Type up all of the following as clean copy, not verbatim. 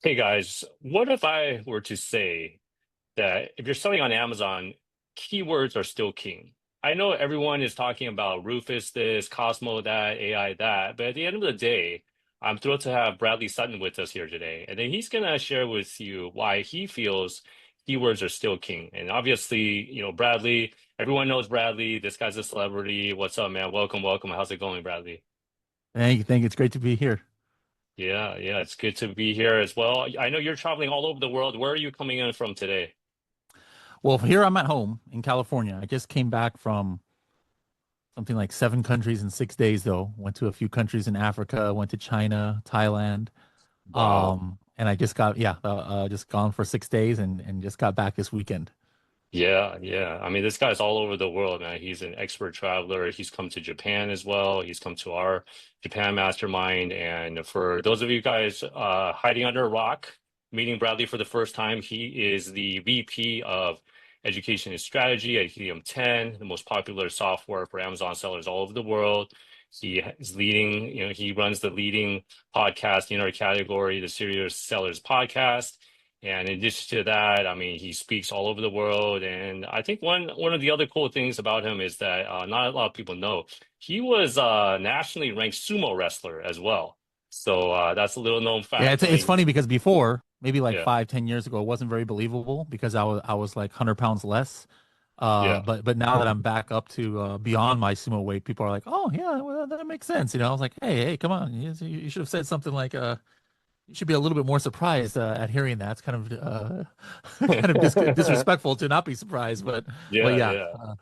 Hey guys, what if I were to say that if you're selling on Amazon, keywords are still king? I know everyone is talking about Rufus this, Cosmo that, AI that, but at the end of the day, I'm thrilled to have Bradley Sutton with us here today. And then he's going to share with you why he feels keywords are still king. And obviously, Bradley, everyone knows Bradley. This guy's a celebrity. What's up, man? Welcome, welcome. How's it going, Bradley? Thank you. Thank you. It's great to be here. Yeah, yeah, it's good to be here as well. I know you're traveling all over the world. Where are you coming in from today? Well, here I'm at home in California. I just came back from something like 7 countries in 6 days, though. Went to a few countries in Africa, went to China, Thailand. Wow. And I just got, just gone for 6 days and just got back this weekend. Yeah, yeah. I mean, this guy's all over the world, man. He's an expert traveler. He's come to Japan as well. He's come to our Japan mastermind. And for those of you guys hiding under a rock, meeting Bradley for the first time, he is the VP of Education and Strategy at Helium 10, the most popular software for Amazon sellers all over the world. He is leading, he runs the leading podcast in our category, the Serious Sellers Podcast. And in addition to that, I mean, he speaks all over the world. And I think one of the other cool things about him is that not a lot of people know he was a nationally ranked sumo wrestler as well. So that's a little known Yeah, fact. it's I it's mean, funny because before, maybe like yeah, 5, 10 years ago, it wasn't very believable because I was like 100 pounds less. yeah. But now that I'm back up to beyond my sumo weight, people are like, "Oh yeah, well, that makes sense." I was like, "Hey, come on, you should have said something like you should be a little bit more surprised at hearing that. It's kind of kind of disrespectful to not be surprised, but Yeah, yeah, yeah,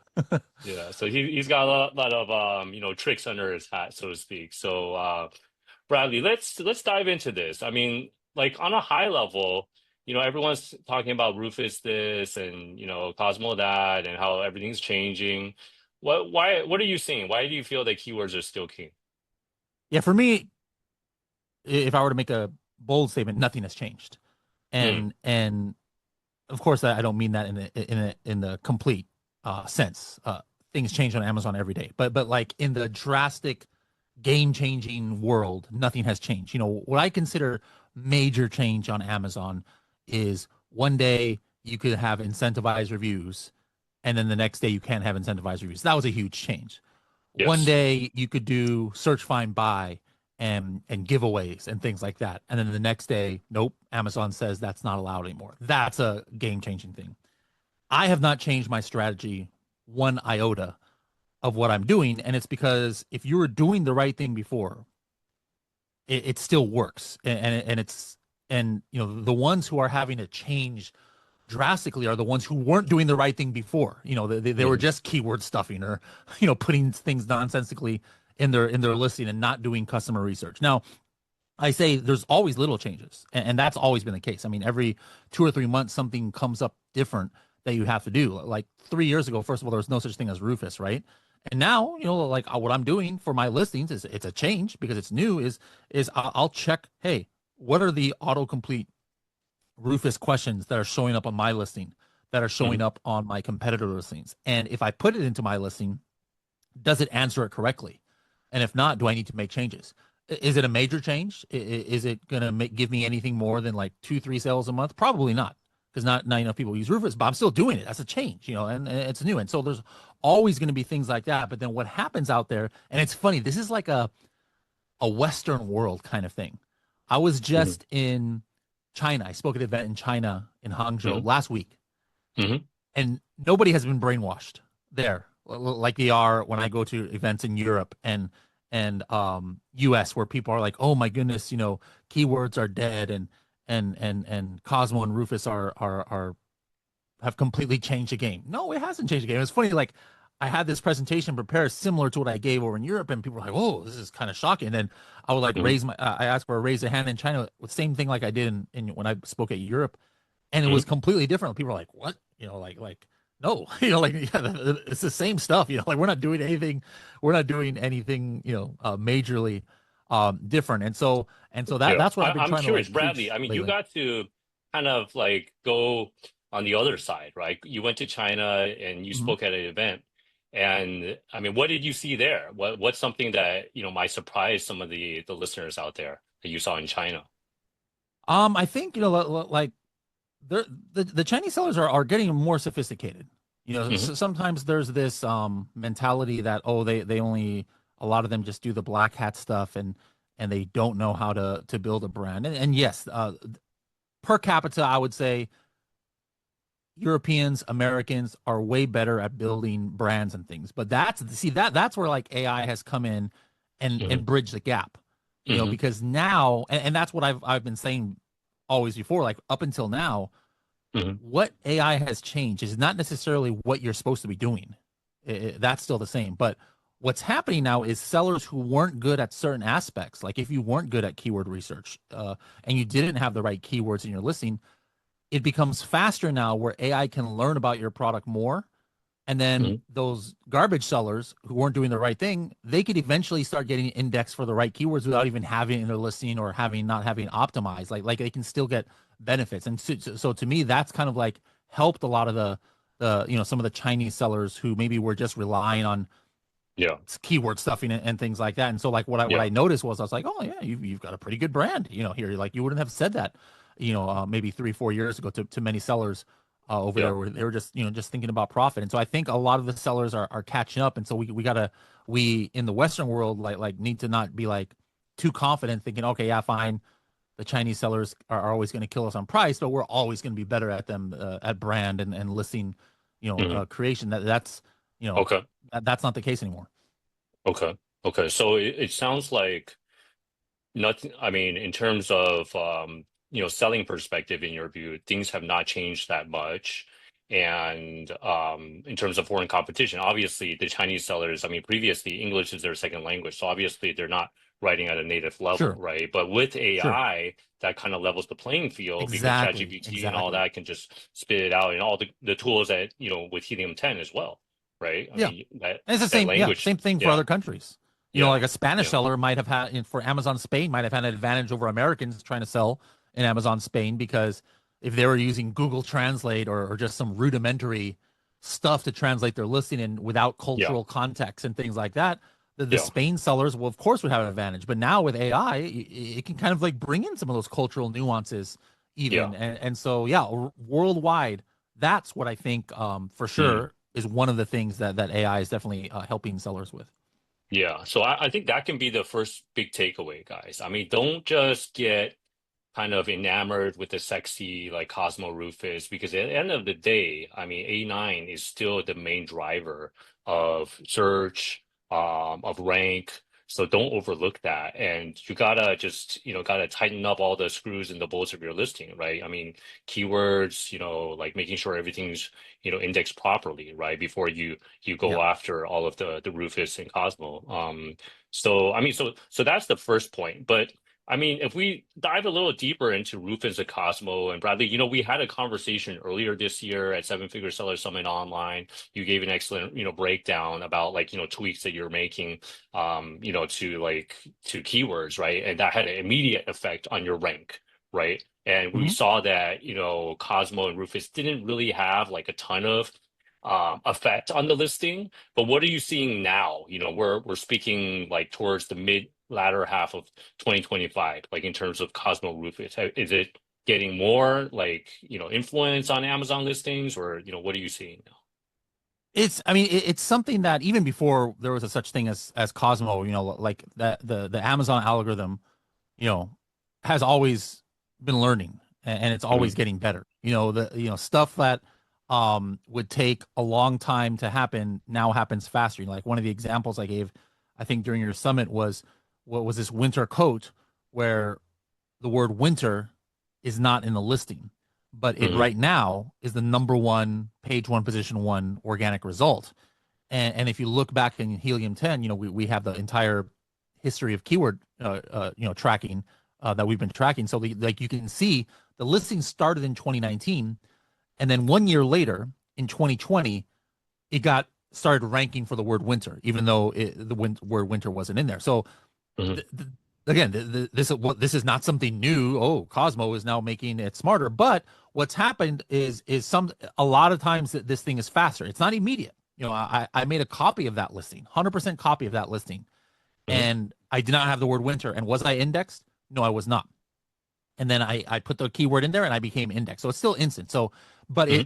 yeah. So he's got a lot of tricks under his hat, so to speak. So Bradley, let's dive into this. I mean, like on a high level, everyone's talking about Rufus this and Cosmo that and how everything's changing. What are you seeing? Why do you feel that keywords are still king? yeah. For me, if I were to make a bold statement, nothing has changed, Mm, and of course, I don't mean that in the complete sense. Things change on Amazon every day, but like in the drastic game changing world, nothing has changed. What I consider major change on Amazon is one day you could have incentivized reviews, and then the next day you can't have incentivized reviews. That was a huge change. One yes. day you could do search, find, buy, and giveaways and things like that, and then the next day, nope, Amazon says that's not allowed anymore. That's a game changing thing. I have not changed my strategy one iota of what I'm doing, and it's because if you were doing the right thing before, it still works, and it's and the ones who are having to change drastically are the ones who weren't doing the right thing before. They were Mm, just keyword stuffing or putting things nonsensically in their listing and not doing customer research. Now, I say there's always little changes, and that's always been the case. I mean, every 2 or 3 months something comes up different that you have to do. Like 3 years ago, first of all, there was no such thing as Rufus, right? And now, like what I'm doing for my listings is it's a change because it's new. Is I'll check, hey, what are the autocomplete Rufus questions that are showing up on my listing, that are showing mm, up on my competitor listings, and if I put it into my listing, does it answer it correctly? And if not, do I need to make changes? Is it a major change? Is it going to give me anything more than like 2, 3 sales a month? Probably not, because not enough people use Rufus, but I'm still doing it. That's a change, and it's new. And so there's always going to be things like that. But then what happens out there, and it's funny, this is like a Western world kind of thing. I was mm, just in China. I spoke at an event in China in Hangzhou mm, last week, mm, and nobody has been brainwashed there like they are when I go to events in Europe and US where people are like, "Oh my goodness, keywords are dead and Cosmo and Rufus are have completely changed the game." No, it hasn't changed the game. It's funny, like I had this presentation prepared similar to what I gave over in Europe, and people were like, "Oh, this is kind of shocking." And then I would like mm, I asked for a raise a hand in China, the same thing like I did in when I spoke at Europe, and it was mm. completely different. People were like, "What?" Like no, like yeah, it's the same stuff. Like we're not doing anything, majorly different. And so Yeah, that's what I've been I'm trying to curious, like Bradley. preach I mean, you lately. got to kind of like go on the other side, right? You went to China and you Mhm. spoke at an event. And I mean, what did you see there? What's something that, might surprise some of the listeners out there that you saw in China? I think, like the Chinese sellers are getting more sophisticated. Hmm. Sometimes there's this mentality that, oh, they only, a lot of them just do the black hat stuff, and they don't know how to build a brand. And yes, per capita, I would say Europeans, Americans are way better at building brands and things. But that's where like AI has come in and Hmm. bridged the gap. Hmm. Because now, and that's what I've been saying always before, like up until now, Hmm. what AI has changed is not necessarily what you're supposed to be doing. That's still the same. But what's happening now is sellers who weren't good at certain aspects, like if you weren't good at keyword research, and you didn't have the right keywords in your listing, it becomes faster now where AI can learn about your product more. And then Hmm. those garbage sellers who weren't doing the right thing, they could eventually start getting indexed for the right keywords without even having it in their listing or having not having optimized. Like they can still get benefits. And so to me, that's kind of like helped a lot of the some of the Chinese sellers who maybe were just relying on Yeah. keyword stuffing and things like that. And so like what I Yeah. noticed was I was like, oh yeah, you've got a pretty good brand, here. Like you wouldn't have said that, maybe 3-4 years ago to many sellers over Yeah. there where they were just just thinking about profit. And so I think a lot of the sellers are catching up. And so we in the Western world like need to not be like too confident thinking, okay, yeah, fine. The Chinese sellers are always going to kill us on price, but we're always going to be better at them at brand and listing, Hmm. creation. That's Okay. that's not the case anymore. Okay. Okay. So it sounds like nothing, I mean, in terms of selling perspective in your view, things have not changed that much. And in terms of foreign competition, obviously the Chinese sellers, I mean, previously English is their second language, so obviously they're not writing at a native level, Sure. right? But with Sure. AI, that kind of levels the playing field because Exactly. ChatGPT and all Exactly. that can just spit it out and all the tools that, with Helium 10 as well, right? I Yeah. mean, that And it's the that same, yeah, language, same thing for yeah, other countries. yeah, Like a Spanish yeah, seller might have had for Amazon Spain might have had an advantage over Americans trying to sell in Amazon Spain because if they were using Google Translate or just some rudimentary stuff to translate their listing in without yeah, cultural context and things like that, the yeah. Spain sellers will of course would have an advantage. But now with AI, it can kind of like bring in some of those cultural nuances Yeah. even. And so yeah, worldwide, that's what I think for Mm. sure is one of the things that AI is definitely helping sellers with. Yeah. So I think that can be the first big takeaway, guys. I mean, don't just get kind of enamored with the sexy like Cosmo Rufus because at the end of the day, I mean, A9 is still the main driver of search, of rank. So don't overlook that. And you gotta just, gotta tighten up all the screws and the bolts of your listing, right? I mean, keywords, like making sure everything's, indexed properly, right? Before you Yeah. go after all of the Rufus and Cosmo. So I mean, so that's the first point. But I mean, if we dive a little deeper into Rufus and Cosmo and Bradley, we had a conversation earlier this year at Seven Figure Seller Summit Online. You gave an excellent, breakdown about like, tweaks that you're making, to keywords, right? And that had an immediate effect on your rank, right? And we Mhm. saw that, Cosmo and Rufus didn't really have like a ton of effect on the listing. But what are you seeing now? We're speaking like towards the mid latter half of 2025, like in terms of Cosmo Rufus. Is it getting more like, influence on Amazon listings or, what are you seeing now? I mean, it's something that even before there was a such thing as Cosmo, like that the Amazon algorithm, you know, has always been learning and it's Hmm. always getting better. The stuff that would take a long time to happen now happens faster. Like one of the examples I gave, I think during your summit was what was this winter coat where the word winter is not in the listing, but it Hmm. right now is the number one page one position one organic result. And if you look back in Helium 10, we have the entire history of keyword tracking that we've been tracking. So like you can see the listing started in 2019, and then 1 year later in 2020, it got started ranking for the word winter, even though word winter wasn't in there. So Hmm. th- th- again, this is not something new. Oh, Cosmo is now making it smarter. But what's happened is a lot of times that this thing is faster. It's not immediate. I made a copy of that listing, 100% copy of that listing, hmm. and I did not have the word winter. And was I indexed? No, I was not. and then I put the keyword in there and I became indexed. So it's still instant. So, but Hmm.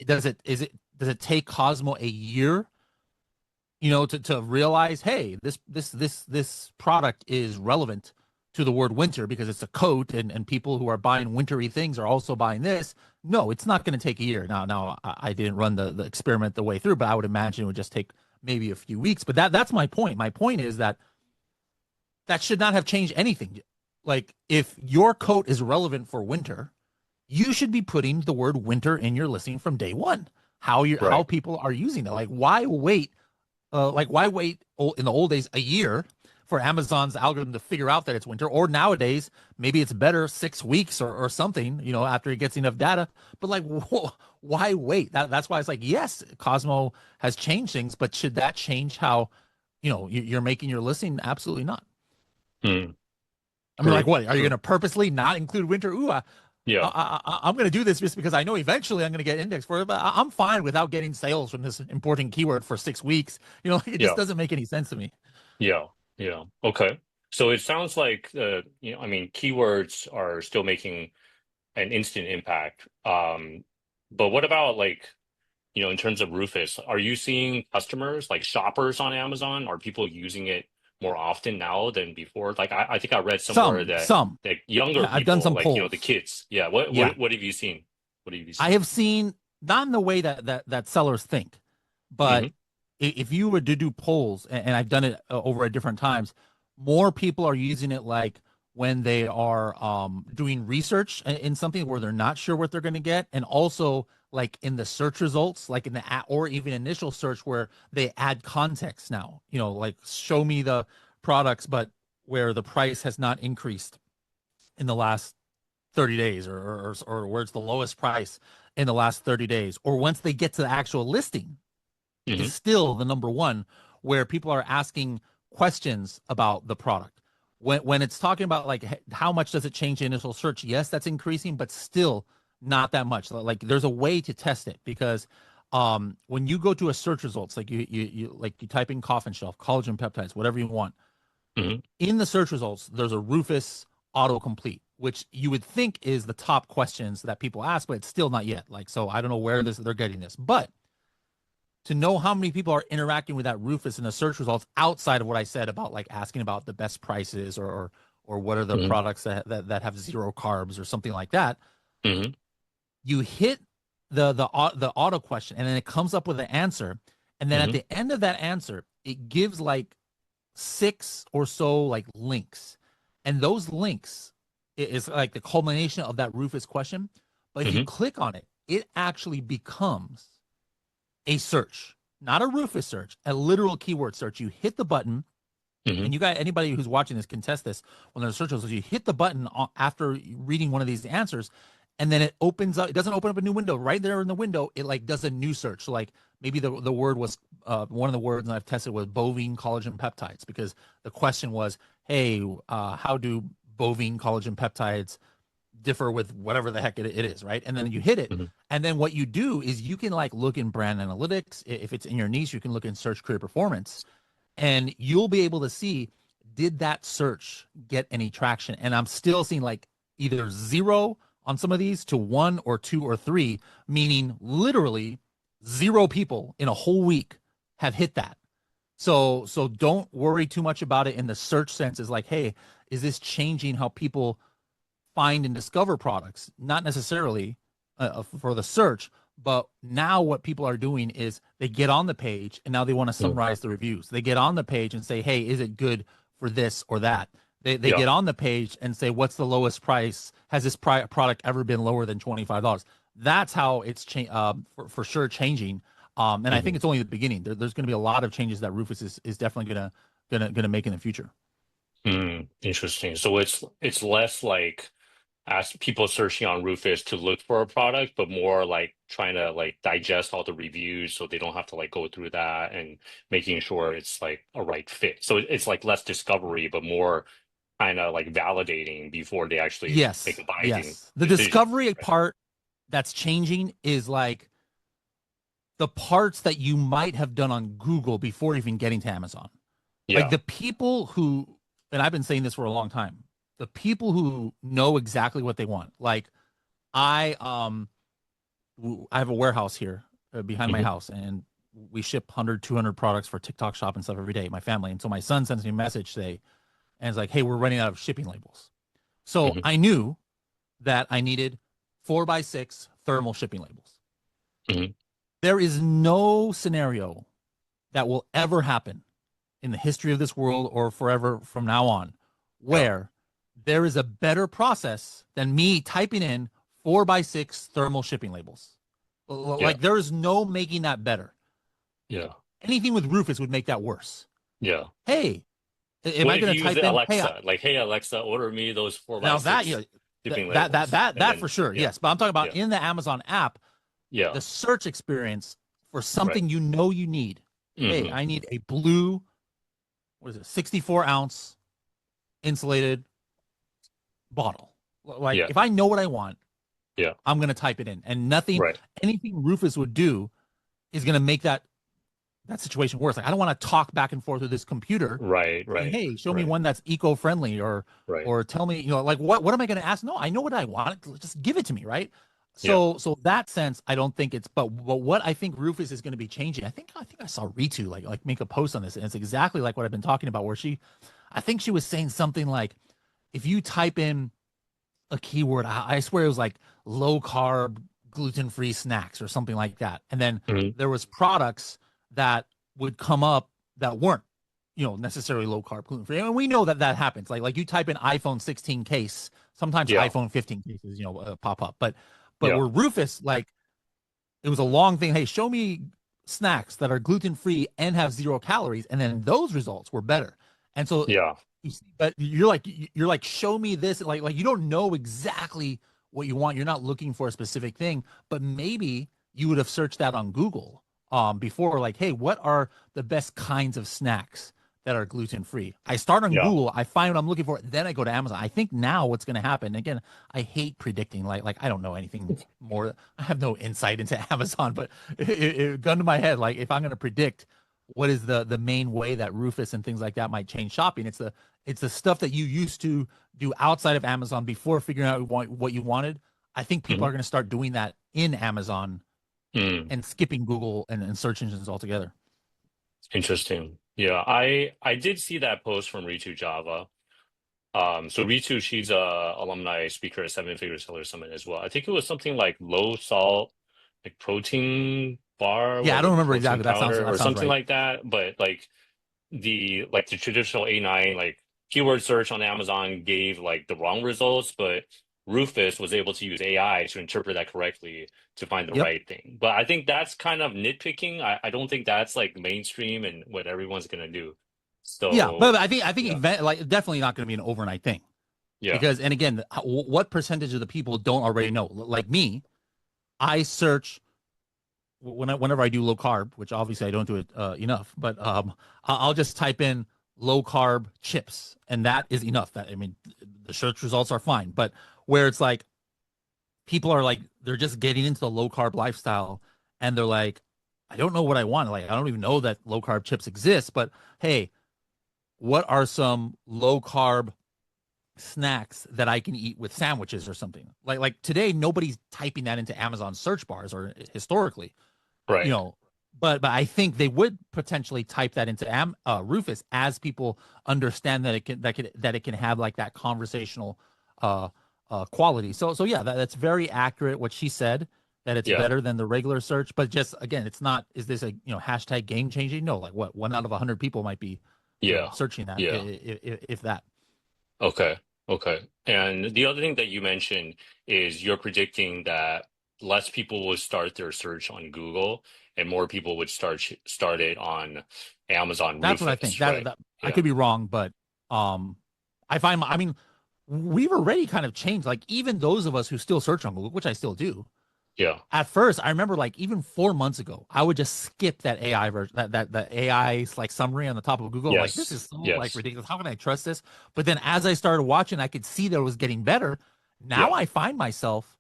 does it take Cosmo a year, to realize, hey, this product is relevant to the word winter because it's a coat, and people who are buying wintry things are also buying this. No, it's not going to take a year. Now I didn't run the experiment the way through, but I would imagine it would just take maybe a few weeks. But that's my point. My point is that should not have changed anything. Like, if your coat is relevant for winter, you should be putting the word winter in your listing from day one. How Right. people are using it. Like why wait in the old days a year for Amazon's algorithm to figure out that it's winter? Or nowadays, maybe it's better 6 weeks or something, after it gets enough data. But like, why wait? That's why it's like, yes, Cosmo has changed things, but should that change how, you're making your listing? Absolutely not. Mm. I mean, like, True. what are you going True. to purposely not include winter? Ooh, Yeah. I'm going to do this just because I know eventually I'm going to get indexed for it, but I'm fine without getting sales from this important keyword for 6 weeks. Like, it just Yeah. doesn't make any sense to me. Yeah. Yeah. Okay. So it sounds like I mean, keywords are still making an instant impact. But what about like, in terms of Rufus, are you seeing customers like shoppers on Amazon? Are people using it more often now than before? Like I think I read somewhere that Some. younger I've done people, some like, the polls. kids. Yeah. What Yeah, what what have you seen? What have you I seen? have seen, not in the way that sellers think, Hmm. but if you were to do polls, and I've done it over at different times, more people are using it like when they are doing research in something where they're not sure what they're going to get, and also like in the search results, like in the or even initial search where they add context now, like show me the products, but where the price has not increased in the last 30 days, or where it's the lowest price in the last 30 days, or once they get to the actual listing is Hmm. still the number one, where people are asking questions about the product. When it's talking about like how much does it change the initial search, yes, that's increasing, but still not that much. Like, there's a way to test it, because when you go to a search results, like you type in coffin shelf, collagen peptides, whatever you want, Hmm. in the search results, there's a Rufus autocomplete, which you would think is the top questions that people ask, but it's still not yet. Like, so I don't know where they're getting this, but to know how many people are interacting with that Rufus in the search results outside of what I said about like asking about the best prices, or what are the Hmm. products that have zero carbs or something like that, Hmm. you hit the auto question, and then it comes up with an answer, and then at Hmm. the end of that answer, it gives like six or so like links, and those links is like the culmination of that Rufus question. But if you Hmm. click on it, it actually becomes a search, not a Rufus search, a literal keyword search. You hit the button, Hmm. and you got anybody who's watching this can test this. When there's search results, you hit the button after reading one of these answers, and then it opens up. It doesn't open up a new window. Right there in the window, it like does a new search. So like maybe the word was one of the words I've tested was bovine collagen peptides, because the question was, hey, how do bovine collagen peptides differ with whatever the heck it is, right? And then you hit it, Hmm. and then what you do is you can like look in brand analytics. If it's in your niche, you can look in search career performance, and you'll be able to see, did that search get any traction? And I'm still seeing like either zero on some of these to one or two or three, meaning literally zero people in a whole week have hit that. So don't worry too much about it in the search sense. Is like, hey, is this changing how people find and discover products? Not necessarily for the search, but now what people are doing is they get on the page, and now they want to summarize the reviews. They get on the page and say, hey, is it good for this or that? They Yeah. get on the page and say, what's the lowest price? Has this product ever been lower than $25? That's how it's for sure changing. And I think Hmm. it's only the beginning. There's going to be a lot of changes that Rufus is definitely gonna make in the future. Mm, interesting. So it's less like ask people searching on Rufus to look for a product, but more like trying to like digest all the reviews so they don't have to like go through that and making sure it's like a right fit. So it's like less discovery, but more kind of like validating before they actually make Yes, a buying yes. The decision. discovery Right. part that's changing is like the parts that you might have done on Google before even getting to Amazon. Like Yeah. the people who, and I've been saying this for a long time, the people who know exactly what they want. Like I I have a warehouse here behind my Hmm. house, and we ship 100, 200 products for TikTok shop and stuff every day, my family. And so my son sends me a message today and it's like, hey, we're running out of shipping labels. So Hmm. I knew that I needed 4x6 thermal shipping labels. Hmm. There is no scenario that will ever happen in the history of this world or forever from now on Yeah. where there is a better process than me typing in 4x6 thermal shipping labels. Yeah. Like there is no making that better. Yeah. Anything with Rufus would make that worse. Yeah. Hey, am What I if going you to use type the in, hey, Alexa? Like, hey Alexa, order me those four by now that, six shipping labels. And that for then sure. yeah. Yes. But I'm talking about Yeah. in the Amazon app, Yeah. the search experience for Right. something you know you need. Hey, Hmm. I need a blue, what is it, 64-ounce insulated bottle. Like Yeah. if I know what I want, Yeah. I'm going to type it in, and nothing, Right. anything Rufus would do is going to make that situation worse. Like I don't want to talk back and forth with this computer Right. saying, Right. "Hey, show me Right. one that's eco-friendly," Right. or tell me, like what am I going to ask? No, I know what I want. Just give it to me, right? Yeah. So that sense, I don't think it's. But what I think Rufus is going to be changing. I think I saw Ritu like make a post on this, and it's exactly like what I've been talking about. Where I think she was saying something like, if you type in a keyword, I swear it was like low carb, gluten free snacks or something like that, and then Hmm. there was products that would come up that weren't necessarily low carb, gluten free, and we know that that happens. Like you type in iPhone 16 case, sometimes Yeah. iPhone 15 cases pop up, but Yeah. where Rufus, like, it was a long thing. Hey, show me snacks that are gluten free and have 0 calories, and then those results were better. And so, Yeah. but you're like, show me this. Like you don't know exactly what you want. You're not looking for a specific thing, but maybe you would have searched that on Google before. Like, hey, what are the best kinds of snacks that are gluten free? I start on Yeah. Google, I find what I'm looking for, then I go to Amazon. I think now what's going to happen again. I hate predicting. Like I don't know anything more. I have no insight into Amazon, but it gun to my head. Like if I'm going to predict what is the main way that Rufus and things like that might change shopping, it's the stuff that you used to do outside of Amazon before figuring out what you wanted. I think people Hmm. are going to start doing that in Amazon Mm. and skipping Google and search engines altogether. Interesting. Yeah. I did see that post from Ritu Java. So Ritu, she's a alumni speaker at Seven Figure Seller Summit as well. I think it was something like low salt, like protein bar Yeah, I with don't a remember protein exactly. That sounds powder that or sounds something right. like that. But like the traditional A9 like keyword search on Amazon gave like the wrong results, but Rufus was able to use AI to interpret that correctly to find the Yep. right thing. But I think that's kind of nitpicking. I don't think that's like mainstream and what everyone's gonna do. Yeah, but So I think yeah, event like definitely not going to be an overnight thing yeah, because, and again, what percentage of the people don't already know? Like me, I search whenever I do low carb, which obviously I don't do it enough, but I'll just type in low carb chips, and that is enough. That, I mean, the search results are fine, but where it's like people are like they're just getting into the low carb lifestyle, and they're like, I don't know what I want. Like I don't even know that low carb chips exist, but hey, what are some low carb snacks that I can eat with sandwiches or something? Like today, nobody's typing that into Amazon search bars or historically, you right. know. But I think they would potentially type that into Rufus as people understand that it can have like that conversational uh, quality. So yeah, that's very accurate what she said, that it's Yeah, better than the regular search. But just again, it's not. Is this a hashtag game changing? No, like what, 1 out of 100 people might be yeah, searching that, yeah. if that. Okay, okay. And the other thing that you mentioned is you're predicting that less people will start their search on Google and more people would start it on Amazon That's what I think. Rufus, right? That I Yeah, could be wrong, but um, I mean, we've already kind of changed. Like even those of us who still search on Google, which I still do. yeah. At first, I remember like even 4 months ago, I would just skip that AI version, that AI like summary on the top of Google. I'm like, this Yes, is so like yes. ridiculous. How can I trust this? But then as I started watching, I could see that it was getting better. Now Yeah, I find myself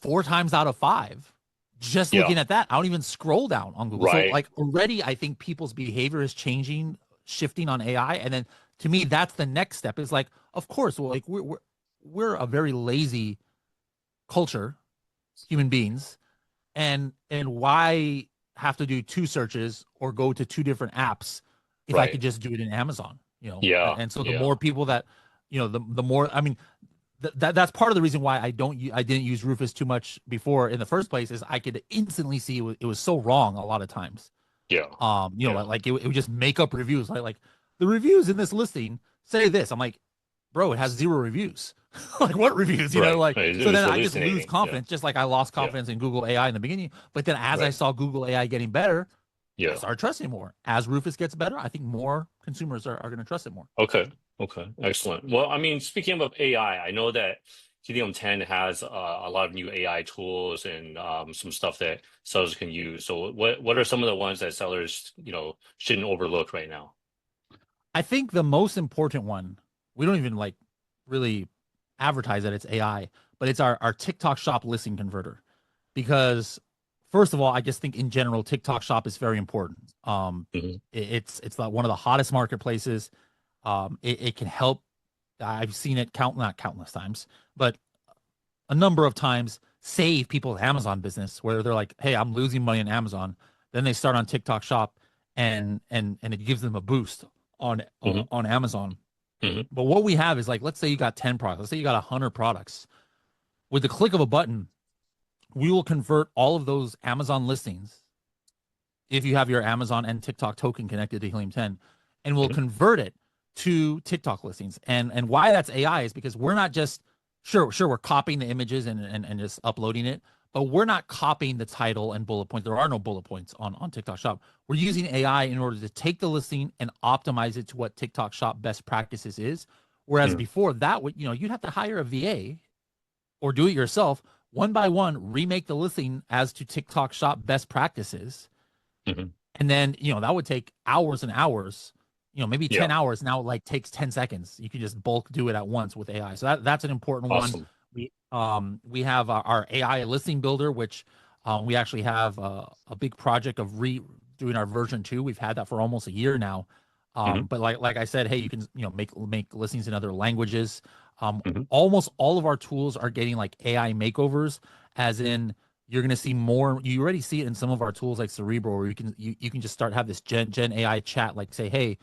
4 times out of 5 just yeah. looking at that. I don't even scroll down on Google. So Right. like already I think people's behavior is changing, shifting on AI. And then to me, that's the next step. Is like, of course, well, like we're a very lazy culture, human beings, and why have to do two searches or go to two different apps if I Right. could just do it in Amazon, Yeah. and so the Yeah. more people that, the more, I mean, that's part of the reason why I didn't use Rufus too much before in the first place is I could instantly see it was so wrong a lot of times. Yeah. Like, Yeah. it would just make up reviews like the reviews in this listing say this. I'm like, bro, it has zero reviews. Like, what reviews? Right. Like, Right. It so was then I just lose hallucinating. Yeah. confidence, just like I lost Yeah. confidence in Google AI in the beginning. But then as I Right. saw Google AI getting better, I Yeah. started trusting more. As Rufus gets better, I think more consumers are going to trust it more. Okay. Okay. Excellent. Well, I mean, speaking of AI, I know that Helium 10 has a lot of new AI tools and some stuff that sellers can use. So what are some of the ones that sellers, shouldn't overlook right now? I think the most important one, we don't even like really advertise that it's AI, but it's our TikTok shop listing converter. Because first of all, I just think in general, TikTok shop is very important. Hmm. It's like one of the hottest marketplaces. It can help. I've seen it not countless times, but a number of times save people's Amazon business where they're like, hey, I'm losing money on Amazon. Then they start on TikTok shop and it gives them a boost on Hmm. on Amazon. Hmm. But what we have is like, let's say you got 10 products, let's say you got 100 products. With the click of a button, we will convert all of those Amazon listings if you have your Amazon and TikTok token connected to Helium 10, and we'll Hmm. convert it to TikTok listings. And why that's AI is because we're not just sure we're copying the images and just uploading it, but we're not copying the title and bullet points. There are no bullet points on TikTok Shop. We're using AI in order to take the listing and optimize it to what TikTok Shop best practices is. Whereas Hmm. before that would, you'd have to hire a VA or do it yourself, one by one, remake the listing as to TikTok Shop best practices. Hmm. And then, that would take hours and hours, maybe 10 Yeah. hours. Now it like takes 10 seconds. You can just bulk do it at once with AI. So that's an important one. Awesome. We have our AI listing builder, which we actually have a big project of doing our version 2. We've had that for almost a year now. Hmm. But like I said, hey, you can, make listings in other languages. Hmm. Almost all of our tools are getting like AI makeovers, as in you're going to see more. You already see it in some of our tools like Cerebral, where you can just start have this Gen AI chat, like say, hey,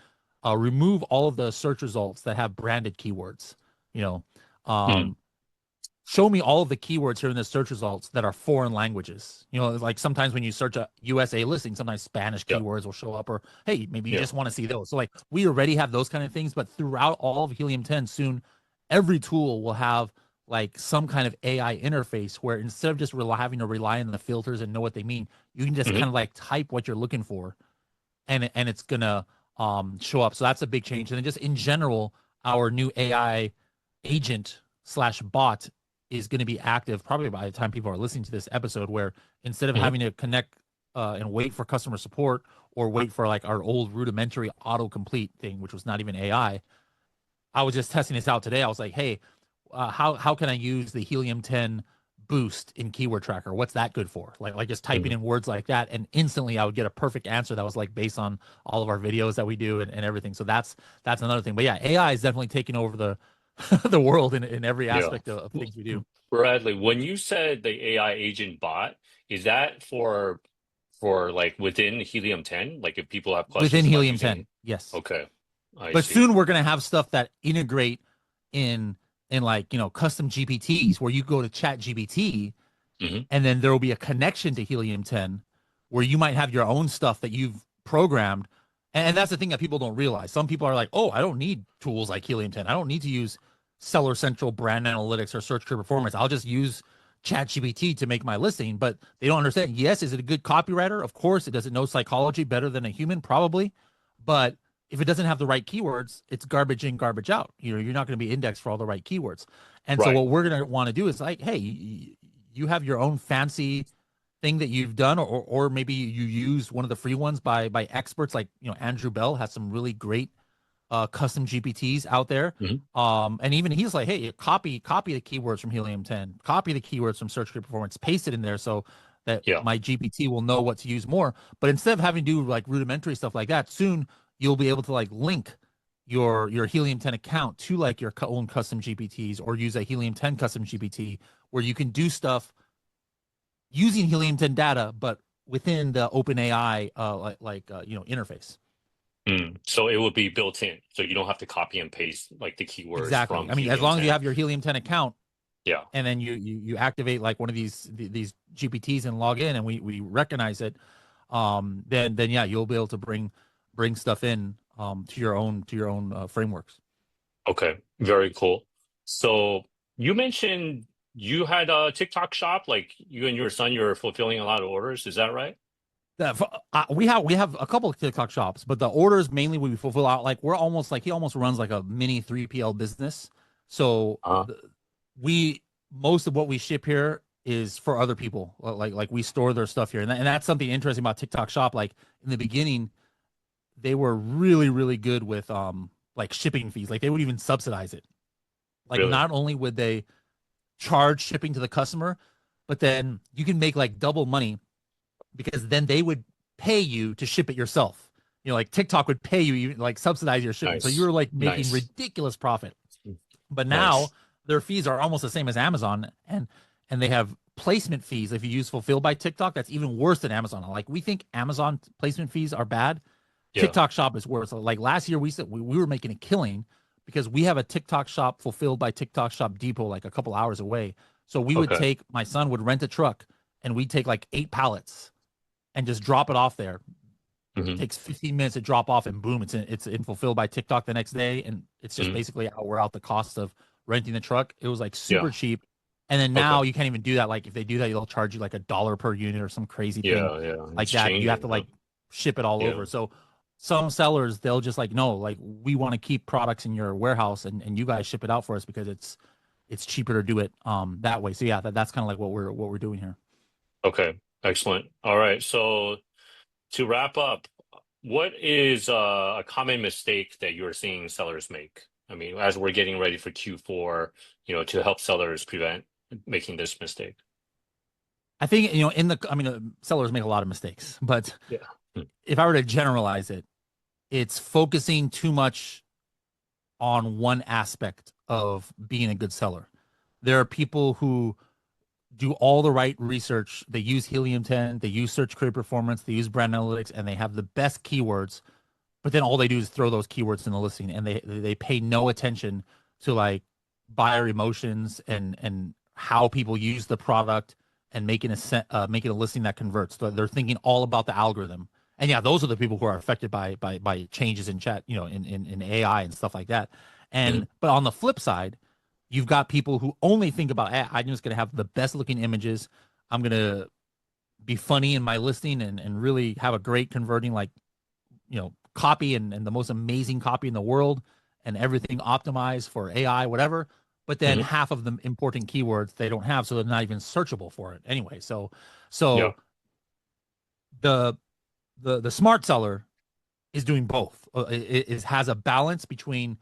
remove all of the search results that have branded keywords. You know, Hmm. um, show me all of the keywords here in the search results that are foreign languages. Like sometimes when you search a USA listing, sometimes Spanish Yeah. keywords will show up, or hey, maybe you Yeah. just want to see those. So like we already have those kind of things, but throughout all of Helium 10, soon every tool will have like some kind of AI interface where instead of just having to rely on the filters and know what they mean, you can just kind Hmm. of like type what you're looking for, and it's gonna show up. So that's a big change. And then just in general, our new AI agent slash bot is going to be active probably by the time people are listening to this episode, where instead of Hmm. having to connect and wait for customer support or wait for like our old rudimentary autocomplete thing, which was not even AI. I was just testing this out today. I was like, hey, how can I use the Helium 10 boost in keyword tracker? What's that good for? Like just typing Hmm. in words like that, and instantly I would get a perfect answer that was like based on all of our videos that we do and everything. So that's another thing. But yeah, AI is definitely taking over the the world in every Yeah. aspect of things we do Bradley, when you said the AI agent bot, is that for like within Helium 10? Like if people have within questions about Helium using 10. Yes. okay, I But see. soon we're gonna have stuff that integrate in like custom GPTs where you go to chat GPT Hmm. and then there will be a connection to Helium 10 where you might have your own stuff that you've programmed. And that's the thing that people don't realize. Some people are like, oh, I don't need tools like Helium 10. I don't need to use Seller Central brand analytics or search tree performance. I'll just use ChatGPT to make my listing. But they don't understand. Yes, is it a good copywriter? Of course. It doesn't know psychology better than a human, probably. But if it doesn't have the right keywords, it's garbage in, garbage out. You're not going to be indexed for all the right keywords. And so Right. what we're going to want to do is like, hey, you have your own fancy thing that you've done, or maybe you use one of the free ones by experts like Andrew Bell has some really great custom GPTs out there. Hmm. And even he's like, hey, copy the keywords from Helium 10, copy the keywords from Search Tree Performance, paste it in there so that Yeah. my GPT will know what to use more. But instead of having to do like rudimentary stuff like that, soon you'll be able to like link your Helium 10 account to like your own custom GPTs, or use a Helium 10 custom GPT where you can do stuff using Helium 10 data, but within the OpenAI interface. So it would be built in, so you don't have to copy and paste like the keywords Exactly. from I mean, as Helium long as you 10. have your Helium 10 account, Yeah. and then you activate like one of these GPTs and log in, and we recognize it, then yeah, you'll be able to bring stuff in to your own frameworks. Okay. Very cool. So you mentioned you had a TikTok shop, like you and your son, you're fulfilling a lot of orders. Is that right? We have a couple of TikTok shops, but the orders mainly we fulfill out, like we're almost like he almost runs like a mini 3PL business. So Uh, we most of what we ship here is for other people. Like we store their stuff here, and that's something interesting about TikTok Shop. Like in the beginning, they were really good with like shipping fees. Like they would even subsidize it. Like really? not only would they charge shipping to the customer, but then you can make like double money, because then they would pay you to ship it yourself. You know, like TikTok would pay you, like subsidize your shipping. So you Nice. were like making Nice. ridiculous profit. But now Nice. their fees are almost the same as Amazon, and they have placement fees if you use Fulfilled by TikTok. That's even worse than Amazon. Like we think Amazon placement fees are bad. Yeah. TikTok Shop is worse. Like last year, we said we were making a killing because we have a TikTok Shop Fulfilled by TikTok Shop depot like a couple hours away. So we would Okay. take my son would rent a truck, and we'd take like 8 pallets and just drop it off there. Hmm. Takes 15 minutes to drop off, and boom, it's in Fulfilled by TikTok the next day, and it's just Hmm. basically we're out the cost of renting the truck. It was like Yeah. super cheap, and then Okay. now you can't even do that. Like if they do that, they'll charge you like $1 per unit or some crazy thing Yeah. Yeah. like It's that. You have changing, to huh? like ship it all Yeah. over. So some sellers, they'll just like, no, like we want to keep products in your warehouse, and you guys ship it out for us because it's cheaper to do it that way. So yeah, that's kind of like what we're doing here. Okay. Excellent. All right. So to wrap up, what is a common mistake that you're seeing sellers make? I mean, as we're getting ready for Q4, to help sellers prevent making this mistake. I think I mean, sellers make a lot of mistakes, but Yeah. Mm. if I were to generalize it, it's focusing too much on one aspect of being a good seller. There are people who do all the right research. They use Helium 10, they use Search Create Performance, they use brand analytics, and they have the best keywords. But then all they do is throw those keywords in the listing, and they pay no attention to like buyer emotions and how people use the product, and making a listing that converts. So they're thinking all about the algorithm. And yeah, those are the people who are affected by changes in chat, in AI and stuff like that. Mhm. And but on the flip side, you've got people who only think about, I'm just going to have the best looking images. I'm going to be funny in my listing, and really have a great converting, like, copy, and the most amazing copy in the world, and everything optimized for AI, whatever. But then Mhm. half of the important keywords they don't have, so they're not even searchable for it anyway. So, Yeah. so the the smart seller is doing both. It has a balance between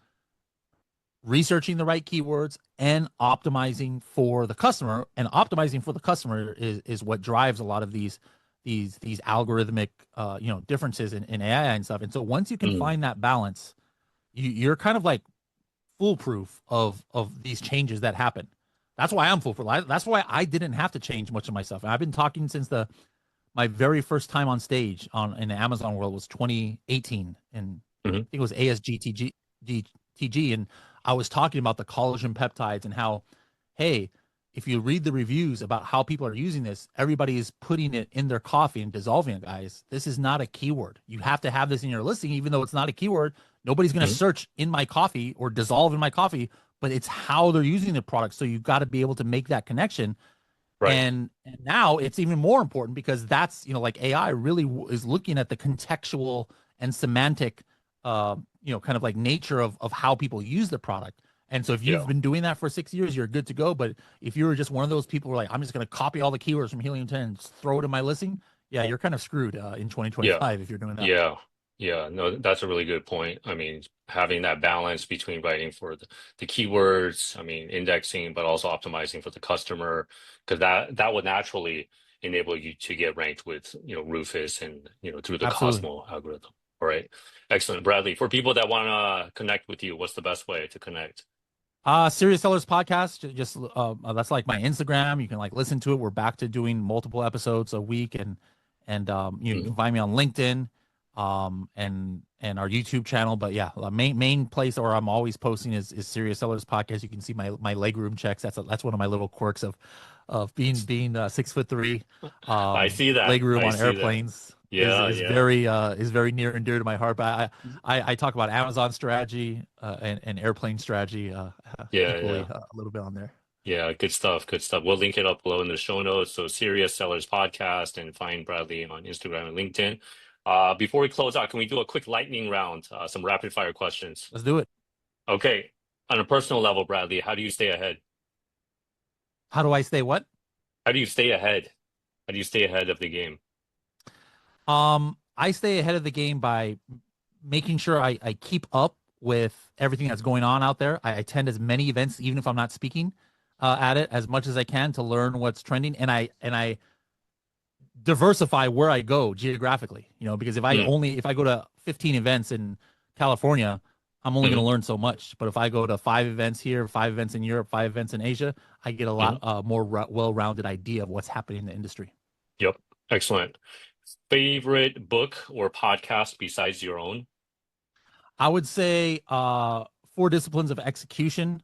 researching the right keywords and optimizing for the customer. And optimizing for the customer is what drives a lot of these algorithmic differences in AI and stuff. And so once you can Mm. find that balance, you're kind of like foolproof of these changes that happen. That's why I'm foolproof. That's why I didn't have to change much of my stuff. And I've been talking since the my very first time on stage on in the Amazon world was 2018, and I Mhm. think it was ASGTG, and I was talking about the collagen peptides, and how, hey, if you read the reviews about how people are using this, everybody is putting it in their coffee and dissolving it, guys. This is not a keyword. You have to have this in your listing, even though it's not a keyword. Nobody's going to Mhm. search in my coffee or dissolve in my coffee, but it's how they're using the product. So you've got to be able to make that connection. Right. And now it's even more important, because that's, like AI really is looking at the contextual and semantic kind of like nature of how people use the product. And so if Yeah. you've been doing that for 6 years, you're good to go. But if you were just one of those people who are like, I'm just going to copy all the keywords from Helium 10 and throw it in my listing, yeah, you're kind of screwed in Yeah. 2025 if you're doing that. Yeah. Yeah. No, that's a really good point. I mean, having that balance between writing for the keywords, I mean, indexing, but also optimizing for the customer, because that would naturally enable you to get ranked with, Rufus and, through the Absolutely. Cosmo algorithm. All right. Excellent. Bradley, for people that want to connect with you, what's the best way to connect? Serious Sellers Podcast. Just that's like my Instagram. You can like listen to it. We're back to doing multiple episodes a week, and you Mhm. can find me on LinkedIn, and our YouTube channel. But yeah, the main place where I'm always posting is Serious Sellers Podcast. You can see my leg room checks. That's one of my little quirks of being 6'3". I see that. Leg room I on see that. airplanes Yeah, yeah. is very near and dear to my heart. But I talk about Amazon strategy and airplane strategy Yeah, equally yeah. a little bit on there. Yeah, good stuff. Good stuff. We'll link it up below in the show notes. So Serious Sellers Podcast and find Bradley on Instagram and LinkedIn. Before we close out, can we do a quick lightning round? Some rapid fire questions. Let's do it. Okay. On a personal level, Bradley, how do you stay ahead? How do I stay what? How do you stay ahead? How do you stay ahead of the game? I stay ahead of the game by making sure I keep up with everything that's going on out there. I attend as many events, even if I'm not speaking at it, as much as I can to learn what's trending. And I diversify where I go geographically, because Mm, if I go to 15 events in California, I'm only going to mhm, learn so much. But if I go to 5 events here, 5 events in Europe, 5 events in Asia, I get a lot mhm. more well-rounded idea of what's happening in the industry. Yep. Excellent. Favorite book or podcast besides your own? I would say Four Disciplines of Execution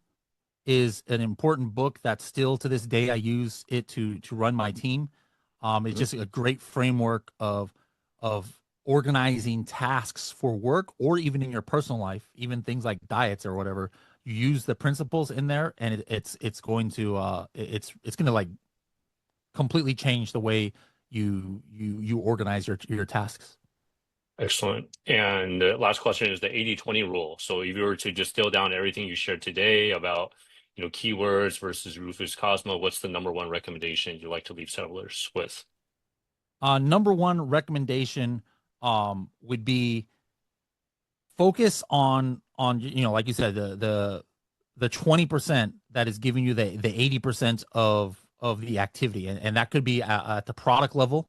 is an important book that still to this day I use it to run my team. It's Mhm. just a great framework of organizing tasks for work or even in your personal life, even things like diets or whatever. You use the principles in there, and it's going to it's going to like completely change the way you organize your tasks. Excellent. And the last question is the 80/20 rule. So if you were to distill down everything you shared today about, keywords versus Rufus Cosmo, what's the number one recommendation you'd like to leave settlers with? Number one recommendation would be focus on like you said the 20% that is giving you the 80% of the activity, and that could be at the product level.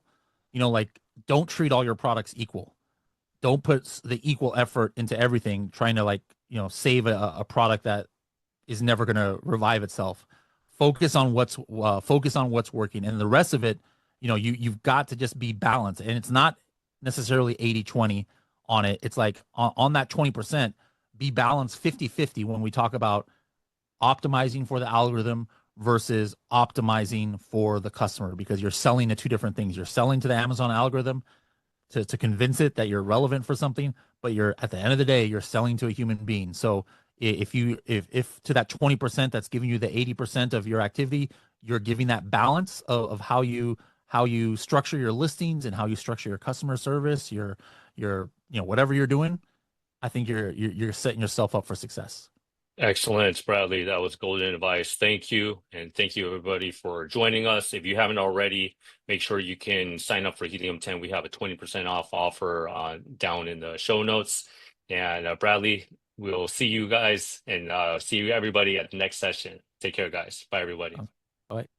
Like, don't treat all your products equal. Don't put the equal effort into everything trying to like save a product that is never going to revive itself. Focus on what's working, and the rest of it, you've got to just be balanced. And it's not necessarily 80/20 on it. It's like on that 20%, be balanced 50/50 when we talk about optimizing for the algorithm versus optimizing for the customer, because you're selling to two different things. You're selling to the Amazon algorithm to convince it that you're relevant for something, but you're at the end of the day, you're selling to a human being. So if to that 20% that's giving you the 80% of your activity, you're giving that balance of how you structure your listings and how you structure your customer service, your whatever you're doing, I think you're setting yourself up for success. Excellent, Bradley. That was golden advice. Thank you. And thank you, everybody, for joining us. If you haven't already, make sure you can sign up for Helium 10. We have a 20% off offer down in the show notes. And Bradley, we'll see you guys and see you everybody at the next session. Take care, guys. Bye, everybody. All right.